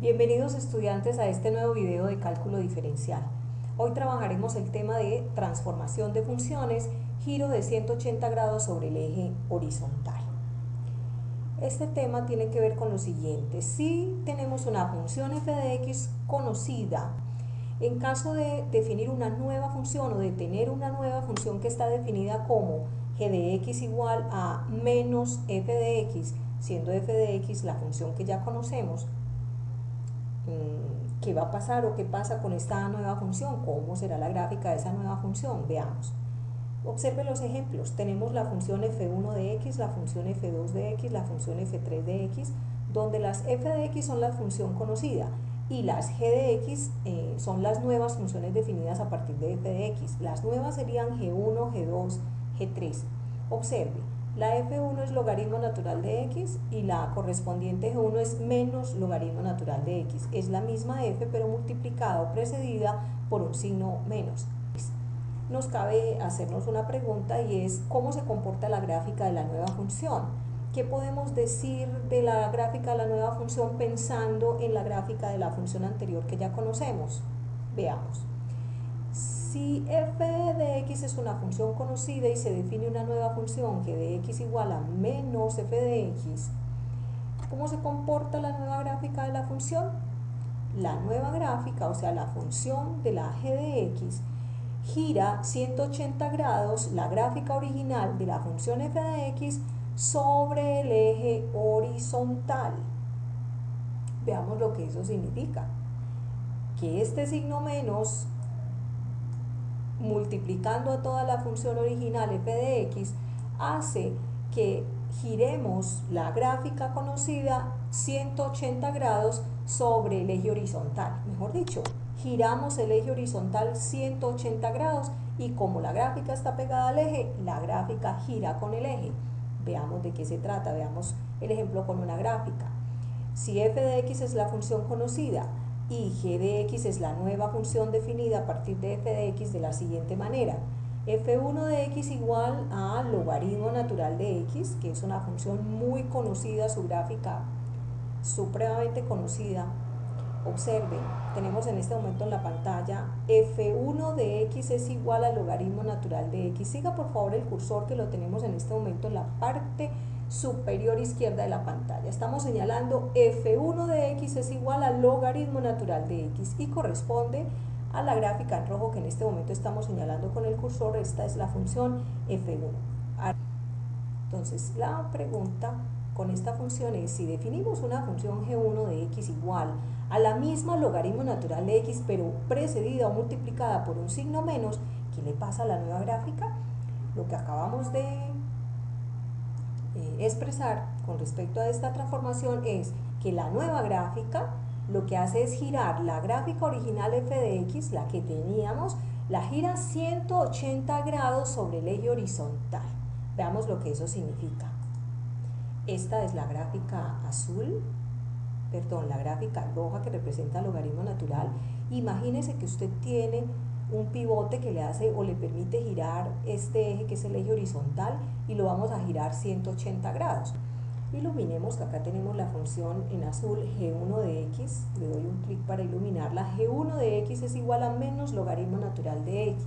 Bienvenidos estudiantes a este nuevo video de cálculo diferencial. Hoy trabajaremos el tema de transformación de funciones, giro de 180 grados sobre el eje horizontal. Este tema tiene que ver con lo siguiente: si tenemos una función f de x conocida, en caso de definir una nueva función o de tener una nueva función que está definida como g de x igual a menos f de x, siendo f de x la función que ya conocemos, ¿qué va a pasar o qué pasa con esta nueva función? ¿Cómo será la gráfica de esa nueva función? Veamos. Observe los ejemplos. Tenemos la función f1 de x, la función f2 de x, la función f3 de x, donde las f de x son la función conocida y las g de x son las nuevas funciones definidas a partir de f de x. Las nuevas serían g1, g2, g3. Observe. La f1 es logaritmo natural de x y la correspondiente g1 es menos logaritmo natural de x. Es la misma f pero multiplicada o precedida por un signo menos. Nos cabe hacernos una pregunta y es: ¿cómo se comporta la gráfica de la nueva función? ¿Qué podemos decir de la gráfica de la nueva función pensando en la gráfica de la función anterior que ya conocemos? Veamos. Si f de x es una función conocida y se define una nueva función g de x igual a menos f de x, ¿cómo se comporta la nueva gráfica de la función? La nueva gráfica, o sea, la función de la g de x, gira 180 grados la gráfica original de la función f de x sobre el eje horizontal. Veamos lo que eso significa. Que este signo menos, multiplicando a toda la función original f de x, hace que giremos la gráfica conocida 180 grados sobre el eje horizontal. Mejor dicho, giramos el eje horizontal 180 grados y como la gráfica está pegada al eje, la gráfica gira con el eje. Veamos de qué se trata, veamos el ejemplo con una gráfica. Si f de x es la función conocida y g de x es la nueva función definida a partir de f de x de la siguiente manera: f1 de x igual a logaritmo natural de x, que es una función muy conocida, su gráfica supremamente conocida. Observen, tenemos en este momento en la pantalla f1 de x es igual al logaritmo natural de x. Siga por favor el cursor, que lo tenemos en este momento en la parte superior izquierda de la pantalla. Estamos señalando f1 de x es igual al logaritmo natural de x y corresponde a la gráfica en rojo que en este momento estamos señalando con el cursor. Esta es la función f1. Entonces la pregunta con esta función es: si definimos una función g1 de x igual a la misma logaritmo natural de x pero precedida o multiplicada por un signo menos, ¿qué le pasa a la nueva gráfica? Lo que acabamos de expresar con respecto a esta transformación es que la nueva gráfica lo que hace es girar la gráfica original f de x, la que teníamos, la gira 180 grados sobre el eje horizontal. Veamos lo que eso significa. Esta es la gráfica azul, perdón, la gráfica roja que representa el logaritmo natural. Imagínese que usted tiene un pivote que le hace o le permite girar este eje, que es el eje horizontal, y lo vamos a girar 180 grados. Iluminemos, que acá tenemos la función en azul g1 de x, le doy un clic para iluminarla. g1 de x es igual a menos logaritmo natural de x.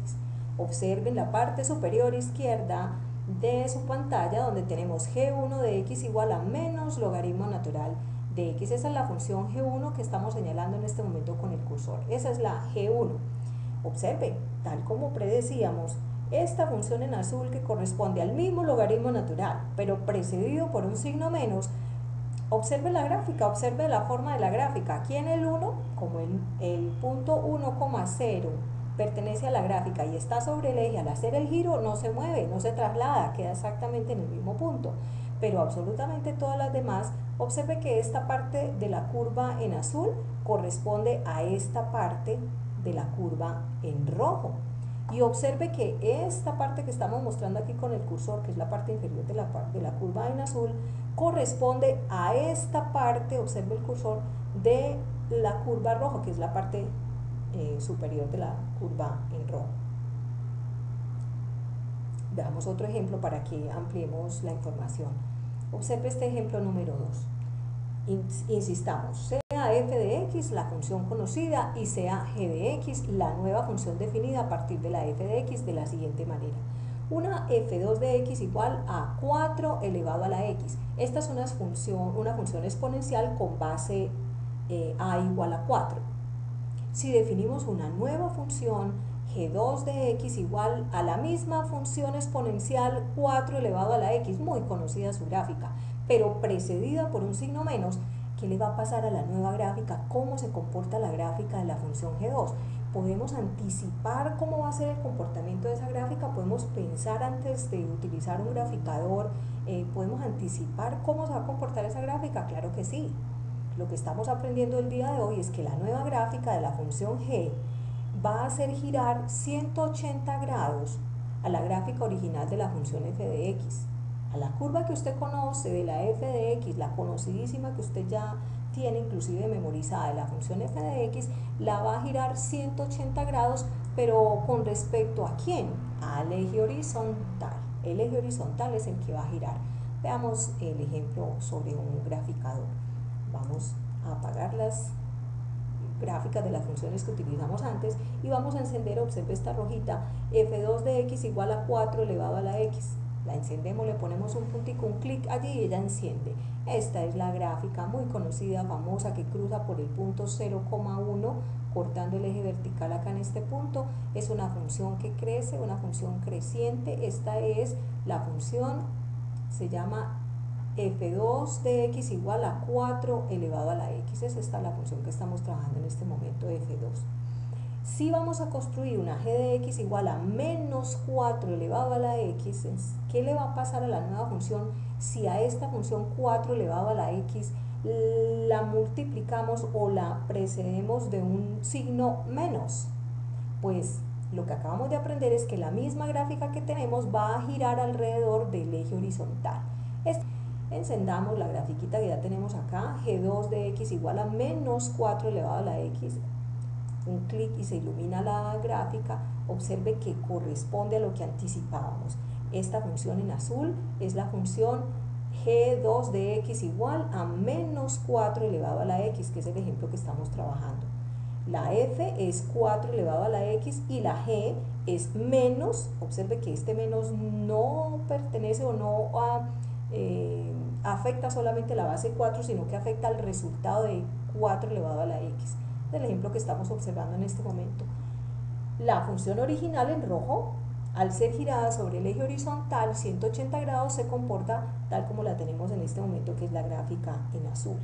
Observen la parte superior izquierda de su pantalla donde tenemos g1 de x igual a menos logaritmo natural de x. Esa es la función g1 que estamos señalando en este momento con el cursor. Esa es la g1. Observe, tal como predecíamos, esta función en azul, que corresponde al mismo logaritmo natural pero precedido por un signo menos, observe la gráfica, observe la forma de la gráfica. Aquí en el 1, como el punto 1,0 pertenece a la gráfica y está sobre el eje, al hacer el giro no se mueve, no se traslada, queda exactamente en el mismo punto. Pero absolutamente todas las demás, observe que esta parte de la curva en azul corresponde a esta parte de la curva en rojo. Y observe que esta parte que estamos mostrando aquí con el cursor, que es la parte inferior de la curva en azul, corresponde a esta parte, observe el cursor, de la curva roja, que es la parte superior de la curva en rojo. Veamos otro ejemplo para que ampliemos la información. Observe este ejemplo número 2. Insistamos, sea sea f de x la función conocida y sea g de x la nueva función definida a partir de la f de x de la siguiente manera. Una f2 de x igual a 4 elevado a la x. Esta es una función exponencial con base a igual a 4. Si definimos una nueva función g2 de x igual a la misma función exponencial 4 elevado a la x, muy conocida su gráfica, pero precedida por un signo menos, ¿qué le va a pasar a la nueva gráfica? ¿Cómo se comporta la gráfica de la función g2? Podemos anticipar cómo va a ser el comportamiento de esa gráfica, podemos pensar antes de utilizar un graficador, podemos anticipar cómo se va a comportar esa gráfica, claro que sí. Lo que estamos aprendiendo el día de hoy es que la nueva gráfica de la función g va a hacer girar 180 grados a la gráfica original de la función f de x. A la curva que usted conoce de la f de x, la conocidísima que usted ya tiene inclusive memorizada de la función f de x, la va a girar 180 grados, pero ¿con respecto a quién? Al eje horizontal. El eje horizontal es el que va a girar. Veamos el ejemplo sobre un graficador. Vamos a apagar las gráficas de las funciones que utilizamos antes y vamos a encender, observe esta rojita, f2 de x igual a 4 elevado a la x. La encendemos, le ponemos un puntico, un clic allí y ella enciende. Esta es la gráfica muy conocida, famosa, que cruza por el punto 0,1 cortando el eje vertical acá en este punto. Es una función que crece, una función creciente. Esta es la función, se llama f2 de x igual a 4 elevado a la x. Es esta la función que estamos trabajando en este momento, f2. Si vamos a construir una g de x igual a menos 4 elevado a la x, ¿qué le va a pasar a la nueva función si a esta función 4 elevado a la x la multiplicamos o la precedemos de un signo menos? Pues lo que acabamos de aprender es que la misma gráfica que tenemos va a girar alrededor del eje horizontal. Encendamos la grafiquita que ya tenemos acá, g2 de x igual a menos 4 elevado a la x, un clic y se ilumina la gráfica. Observe que corresponde a lo que anticipábamos. Esta función en azul es la función g2 de x igual a menos 4 elevado a la x, que es el ejemplo que estamos trabajando. La f es 4 elevado a la x y la g es menos, observe que este menos no pertenece o no afecta solamente la base 4, sino que afecta al resultado de 4 elevado a la x. El ejemplo que estamos observando en este momento. La función original en rojo, al ser girada sobre el eje horizontal 180 grados, se comporta tal como la tenemos en este momento, que es la gráfica en azul.